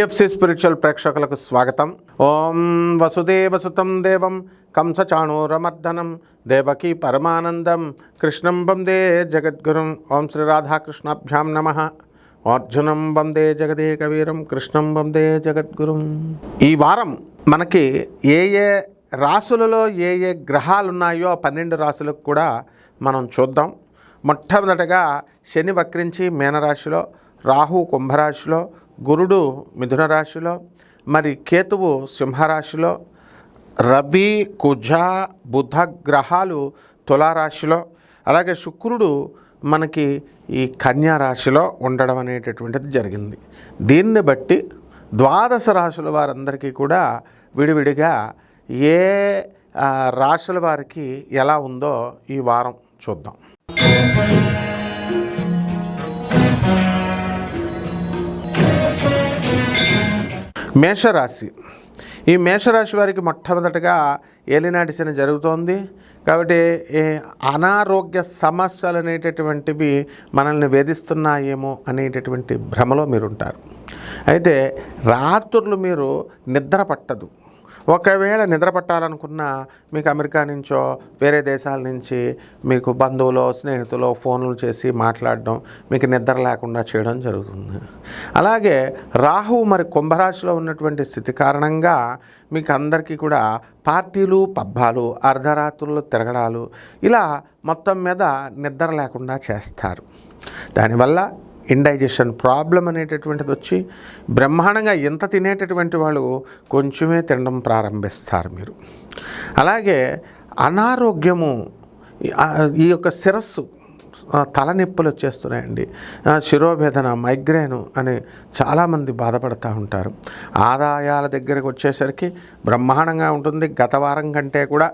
TFC spiritual ప్రేక్షకులకు స్వాగతం. ఓం వసుదేవసుతం దేవం కంసచాణూరమర్దనం దేవకీ పరమానందం కృష్ణం వందే జగద్గురుం. ఓం శ్రీ రాధాకృష్ణాభ్యాం నమః. అర్జునం వందే జగదేకవీరం కృష్ణం వందే జగద్గురుం. ఈ వారం మనకి ఏ ఏ రాశులలో ఏ ఏ గ్రహాలు ఉన్నాయో 12 రాశులకు కూడా మనం చూద్దాం. మొట్టమొదటగా శని వక్రించి మీనరాశిలో, రాహు కుంభరాశిలో, గురుడు మిథున రాశిలో, మరి కేతువు సింహరాశిలో, రవి కుజ బుధ గ్రహాలు తులారాశిలో, అలాగే శుక్రుడు మనకి ఈ కన్యా రాశిలో ఉండడం అనేటటువంటిది జరిగింది. దీన్ని బట్టి 12 రాశుల వారందరికీ కూడా విడివిడిగా ఏ రాశుల వారికి ఎలా ఉందో ఈ వారం చూద్దాం. మేషరాశి. ఈ మేషరాశి వారికి మొట్టమొదటిగా ఏలినాటి శని జరుగుతోంది కాబట్టి అనారోగ్య సమస్యలు అనేటటువంటివి మనల్ని వేధిస్తున్నాయేమో అనేటటువంటి భ్రమలో మీరుంటారు. అయితే రాత్రులు మీరు నిద్ర పట్టదు. ఒకవేళ నిద్ర పట్టాలనుకున్నా మీకు అమెరికా నుంచో వేరే దేశాల నుంచి మీకు బంధువులు స్నేహితులు ఫోన్లు చేసి మాట్లాడడం, మీకు నిద్ర లేకుండా చేయడం జరుగుతుంది. అలాగే రాహువు మరి కుంభరాశిలో ఉన్నటువంటి స్థితి కారణంగా మీకు అందరికీ కూడా పార్టీలు పబ్బాలు అర్ధరాత్రులు తిరగడాలు ఇలా మొత్తం మీద నిద్ర లేకుండా చేస్తారు. దానివల్ల ఇండైజెషన్ ప్రాబ్లం అనేటటువంటిది వచ్చి బ్రహ్మాండంగా ఎంత తినేటటువంటి వాళ్ళు కొంచెమే తినడం ప్రారంభిస్తారు మీరు. అలాగే అనారోగ్యము, ఈ యొక్క శిరస్సు తలనొప్పులు వచ్చేస్తున్నాయండి, శిరోవేదన, మైగ్రేను అని చాలామంది బాధపడుతూ ఉంటారు. ఆదాయాల దగ్గరకు వచ్చేసరికి బ్రహ్మాండంగా ఉంటుంది గత వారం కంటే కూడా.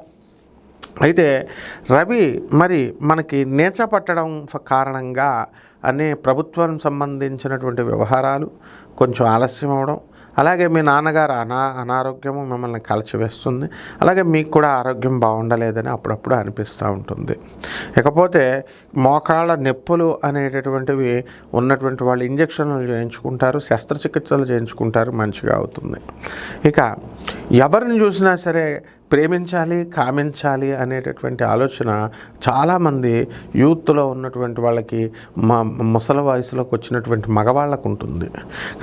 అయితే రవి మరి మనకి నేచ పట్టడం కారణంగా అనే ప్రభుత్వం సంబంధించినటువంటి వ్యవహారాలు కొంచెం ఆలస్యం అవడం, అలాగే మీ నాన్నగారు అనారోగ్యము మిమ్మల్ని కలిచివేస్తుంది. అలాగే మీకు కూడా ఆరోగ్యం బాగుండలేదని అప్పుడప్పుడు అనిపిస్తూ ఉంటుంది. ఇకపోతే మోకాళ్ళ నొప్పులు అనేటటువంటివి ఉన్నటువంటి వాళ్ళు ఇంజక్షన్లు చేయించుకుంటారు, శస్త్రచికిత్సలు చేయించుకుంటారు, మంచిగా అవుతుంది. ఇక ఎవరిని చూసినా సరే ప్రేమించాలి, కామించాలి అనేటటువంటి ఆలోచన చాలామంది యూత్లో ఉన్నటువంటి వాళ్ళకి, ముసలి వయసులోకి వచ్చినటువంటి మగవాళ్ళకు ఉంటుంది.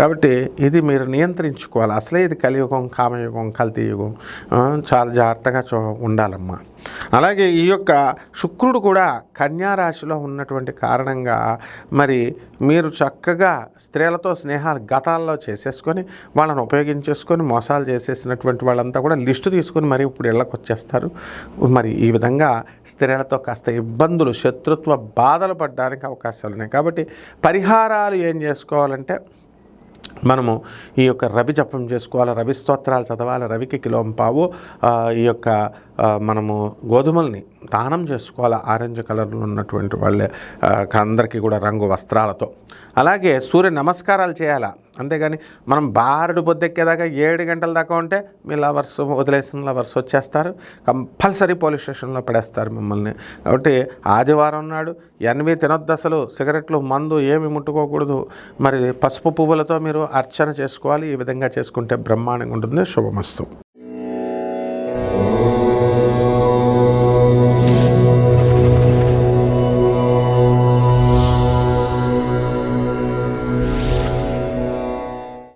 కాబట్టి ఇది మీరు నియంత్రించుకోవాలి. అసలే ఇది కలియుగం, కామయుగం, కల్తీ యుగం. చాలా జాగ్రత్తగా ఉండాలమ్మా. అలాగే ఈ యొక్క శుక్రుడు కూడా కన్యా రాశిలో ఉన్నటువంటి కారణంగా మరి మీరు చక్కగా స్త్రీలతో స్నేహాలు గతాల్లో చేసేసుకొని వాళ్ళని ఉపయోగించేసుకొని మోసాలు చేసేసినటువంటి వాళ్ళంతా కూడా లిస్టు తీసుకొని మరి ఇప్పుడు ఇళ్ళకి వచ్చేస్తారు. మరి ఈ విధంగా స్త్రీలతో కాస్త ఇబ్బందులు, శత్రుత్వ బాధలు పడడానికి అవకాశాలు ఉన్నాయి. కాబట్టి పరిహారాలు ఏం చేసుకోవాలంటే మనము ఈ యొక్క రవి జపం చేసుకోవాలి, రవి స్తోత్రాలు చదవాలి, రవికి కిలోంపావు ఈ యొక్క మనము గోధుమల్ని దానం చేసుకోవాలి, ఆరెంజ్ కలర్లో ఉన్నటువంటి వాళ్ళే అందరికీ కూడా రంగు వస్త్రాలతో. అలాగే సూర్య నమస్కారాలు చేయాలా. అంతేగాని మనం బారుడు పొద్దెక్కేదాకా 7 గంటల దాకా ఉంటే మీ లవర్స్, వదిలేసిన లవర్స్ వచ్చేస్తారు, కంపల్సరీ పోలీస్ స్టేషన్లో పడేస్తారు మిమ్మల్ని. కాబట్టి ఆదివారం నాడు ఎన్వి తినొద్దు, అసలు సిగరెట్లు, మందు ఏమి ముట్టుకోకూడదు. మరి పసుపు పువ్వులతో మీరు అర్చన చేసుకోవాలి. ఈ విధంగా చేసుకుంటే బ్రహ్మాండంగా ఉంటుంది. శుభమస్తు.